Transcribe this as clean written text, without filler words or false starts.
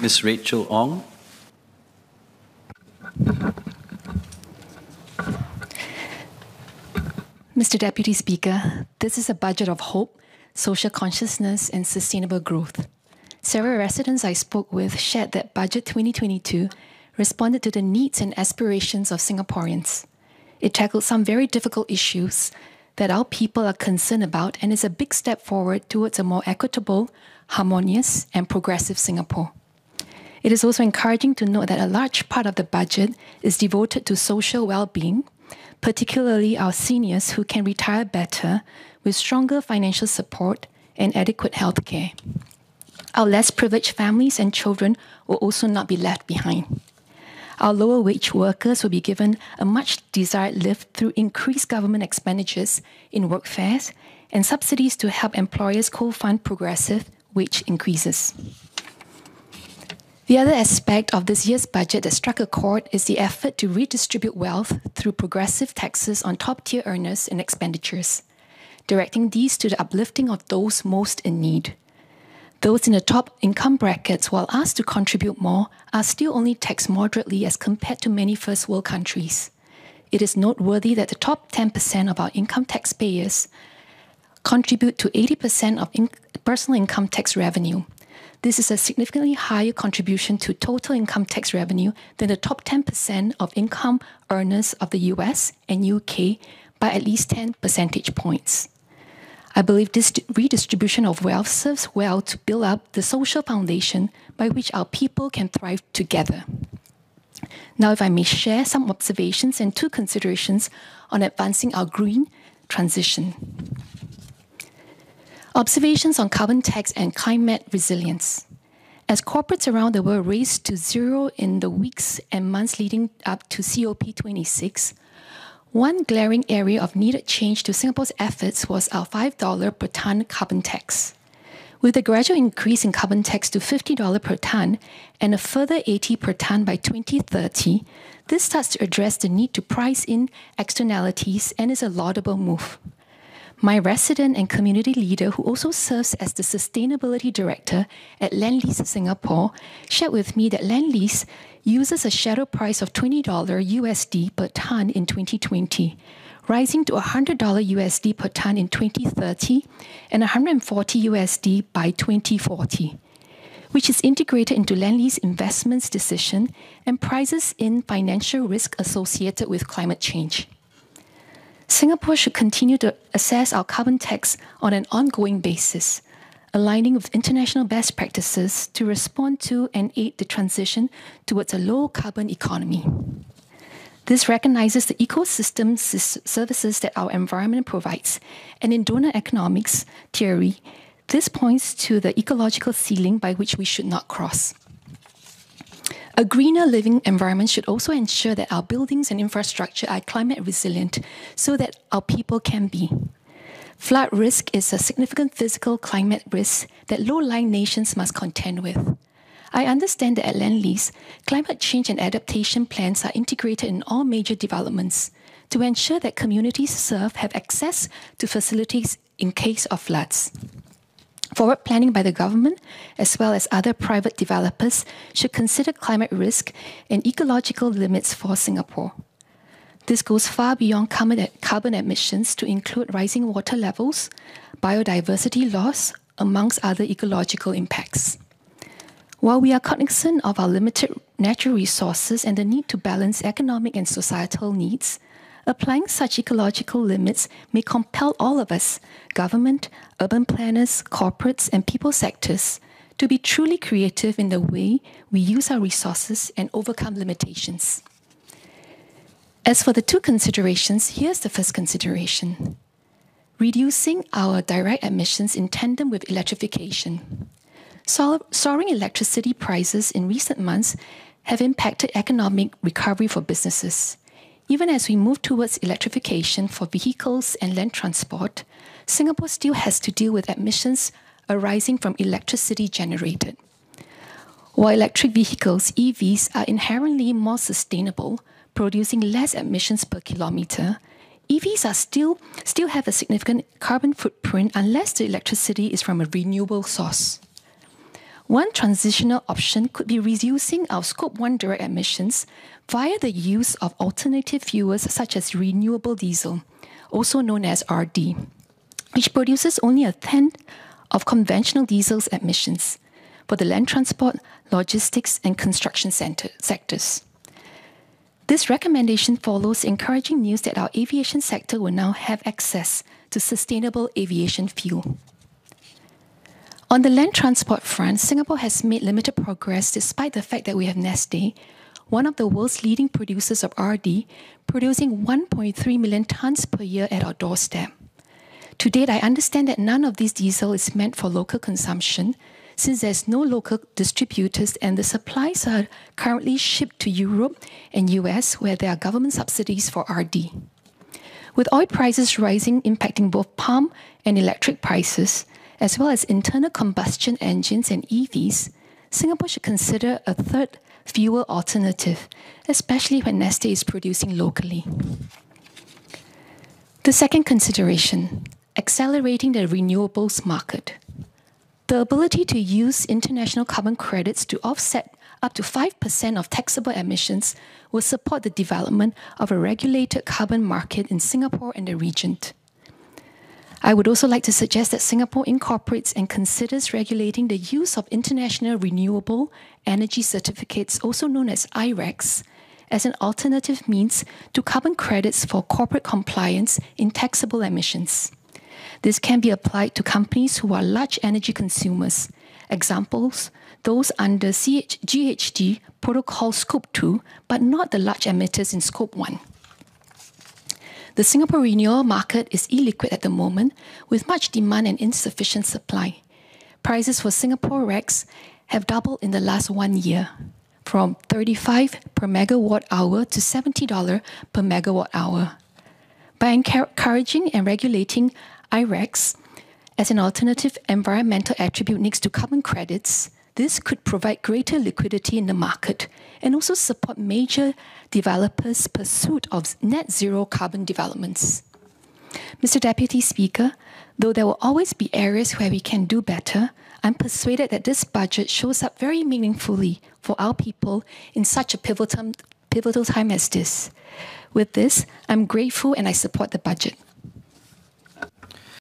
Ms. Rachel Ong. Mr. Deputy Speaker, this is a budget of hope, social consciousness, and sustainable growth. Several residents I spoke with shared that Budget 2022 responded to the needs and aspirations of Singaporeans. It tackled some very difficult issues that our people are concerned about and is a big step forward towards a more equitable, harmonious, and progressive Singapore. It is also encouraging to note that a large part of the budget is devoted to social well-being, particularly our seniors who can retire better with stronger financial support and adequate health care. Our less privileged families and children will also not be left behind. Our lower wage workers will be given a much desired lift through increased government expenditures in workfares and subsidies to help employers co-fund progressive wage increases. The other aspect of this year's budget that struck a chord is the effort to redistribute wealth through progressive taxes on top-tier earners and expenditures, directing these to the uplifting of those most in need. Those in the top income brackets, while asked to contribute more, are still only taxed moderately as compared to many first world countries. It is noteworthy that the top 10% of our income taxpayers contribute to 80% of personal income tax revenue. This is a significantly higher contribution to total income tax revenue than the top 10% of income earners of the US and UK by at least 10 percentage points. I believe this redistribution of wealth serves well to build up the social foundation by which our people can thrive together. Now, if I may share some observations and two considerations on advancing our green transition. Observations on carbon tax and climate resilience. As corporates around the world race to zero in the weeks and months leading up to COP26, one glaring area of needed change to Singapore's efforts was our $5 per tonne carbon tax. With a gradual increase in carbon tax to $50 per tonne and a further $80 per tonne by 2030, this starts to address the need to price in externalities and is a laudable move. My resident and community leader, who also serves as the Sustainability Director at Lendlease Singapore, shared with me that Lendlease uses a shadow price of $20 USD per tonne in 2020, rising to $100 USD per tonne in 2030 and $140 USD by 2040, which is integrated into Lendlease investments decision and prices in financial risk associated with climate change. Singapore should continue to assess our carbon tax on an ongoing basis, aligning with international best practices to respond to and aid the transition towards a low-carbon economy. This recognizes the ecosystem services that our environment provides, and in donor economics theory, this points to the ecological ceiling by which we should not cross. A greener living environment should also ensure that our buildings and infrastructure are climate resilient so that our people can be. Flood risk is a significant physical climate risk that low-lying nations must contend with. I understand that at Lendlease, climate change and adaptation plans are integrated in all major developments to ensure that communities served have access to facilities in case of floods. Forward planning by the government, as well as other private developers, should consider climate risk and ecological limits for Singapore. This goes far beyond carbon emissions to include rising water levels, biodiversity loss, amongst other ecological impacts. While we are cognizant of our limited natural resources and the need to balance economic and societal needs, applying such ecological limits may compel all of us, government, urban planners, corporates, and people sectors, to be truly creative in the way we use our resources and overcome limitations. As for the two considerations, here's the first consideration: reducing our direct emissions in tandem with electrification. Soaring electricity prices in recent months have impacted economic recovery for businesses. Even as we move towards electrification for vehicles and land transport, Singapore still has to deal with emissions arising from electricity generated. While electric vehicles, EVs, are inherently more sustainable, producing less emissions per kilometre, EVs are still have a significant carbon footprint unless the electricity is from a renewable source. One transitional option could be reducing our Scope 1 direct emissions via the use of alternative fuels such as renewable diesel, also known as RD, which produces only a tenth of conventional diesel's emissions for the land transport, logistics, and construction sectors. This recommendation follows encouraging news that our aviation sector will now have access to sustainable aviation fuel. On the land transport front, Singapore has made limited progress despite the fact that we have Neste, one of the world's leading producers of RD, producing 1.3 million tonnes per year at our doorstep. To date, I understand that none of this diesel is meant for local consumption, since there's no local distributors and the supplies are currently shipped to Europe and US, where there are government subsidies for RD. With oil prices rising, impacting both palm and electric prices, as well as internal combustion engines and EVs, Singapore should consider a third fuel alternative, especially when Neste is producing locally. The second consideration, accelerating the renewables market. The ability to use international carbon credits to offset up to 5% of taxable emissions will support the development of a regulated carbon market in Singapore and the region. I would also like to suggest that Singapore incorporates and considers regulating the use of international renewable energy certificates, also known as IRECs, as an alternative means to carbon credits for corporate compliance in taxable emissions. This can be applied to companies who are large energy consumers. Examples, those under GHG Protocol Scope 2, but not the large emitters in Scope 1. The Singapore renewable market is illiquid at the moment, with much demand and insufficient supply. Prices for Singapore RECs have doubled in the last 1 year, from $35 per megawatt hour to $70 per megawatt hour. By encouraging and regulating IRECs as an alternative environmental attribute next to carbon credits, this could provide greater liquidity in the market and also support major developers' pursuit of net zero carbon developments. Mr. Deputy Speaker, though there will always be areas where we can do better, I'm persuaded that this budget shows up very meaningfully for our people in such a pivotal time as this. With this, I'm grateful and I support the budget.